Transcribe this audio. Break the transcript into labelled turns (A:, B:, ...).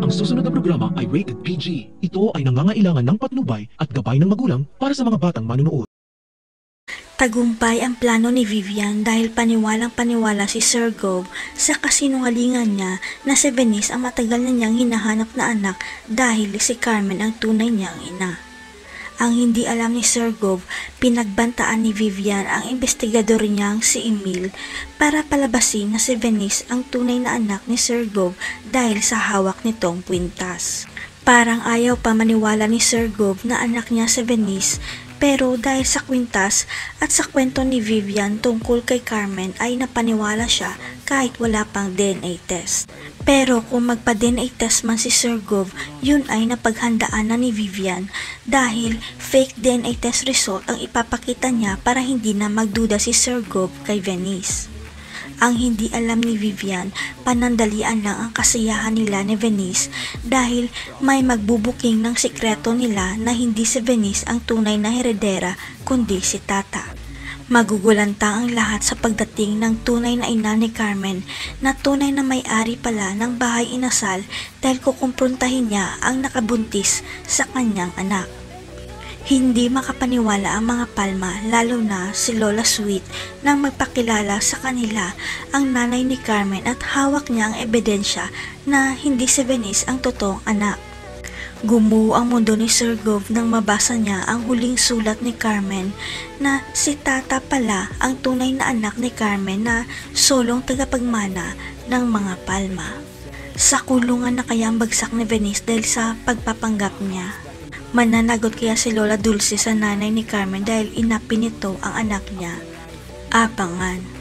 A: Ang susunod na programa ay rated PG. Ito ay nangangailangan ng patnubay at gabay ng magulang para sa mga batang manunood.
B: Tagumpay ang plano ni Vivian dahil paniwalang-paniwala si Sir Gove sa kasinungalingan niya na si Venice ang matagal na niyang hinahanap na anak dahil si Carmen ang tunay niyang ina. Ang hindi alam ni Sir Gove, pinagbantaan ni Vivian ang investigador niyang si Emil para palabasin na si Venice ang tunay na anak ni Sir Gove dahil sa hawak nitong kwintas. Parang ayaw pa maniwala ni Sir Gove na anak niya si Venice, pero dahil sa kwintas at sa kwento ni Vivian tungkol kay Carmen ay napaniwala siya kahit wala pang DNA test. Pero kung magpa-DNA test man si Sir Gove, yun ay napaghandaan na ni Vivian dahil fake DNA test result ang ipapakita niya para hindi na magduda si Sir Gove kay Venice. Ang hindi alam ni Vivian, panandalian lang ang kasiyahan nila ni Venice dahil may magbubuking ng sikreto nila na hindi si Venice ang tunay na heredera kundi si Tata. Magugulanta ang lahat sa pagdating ng tunay na ina ni Carmen na tunay na may-ari pala ng bahay inasal dahil kukumprontahin niya ang nakabuntis sa kanyang anak. Hindi makapaniwala ang mga Palma lalo na si Lola Sweet nang magpakilala sa kanila ang nanay ni Carmen at hawak niya ang ebidensya na hindi si Venice ang totoong anak. Gumuho ang mundo ni Sir Gove nang mabasa niya ang huling sulat ni Carmen na si Tata pala ang tunay na anak ni Carmen na solong tagapagmana ng mga Palma. Sa kulungan na kaya ang bagsak ni Venice dahil sa pagpapanggap niya. Mananagot kaya si Lola Dulce sa nanay ni Carmen dahil inapin nito ang anak niya. Abangan.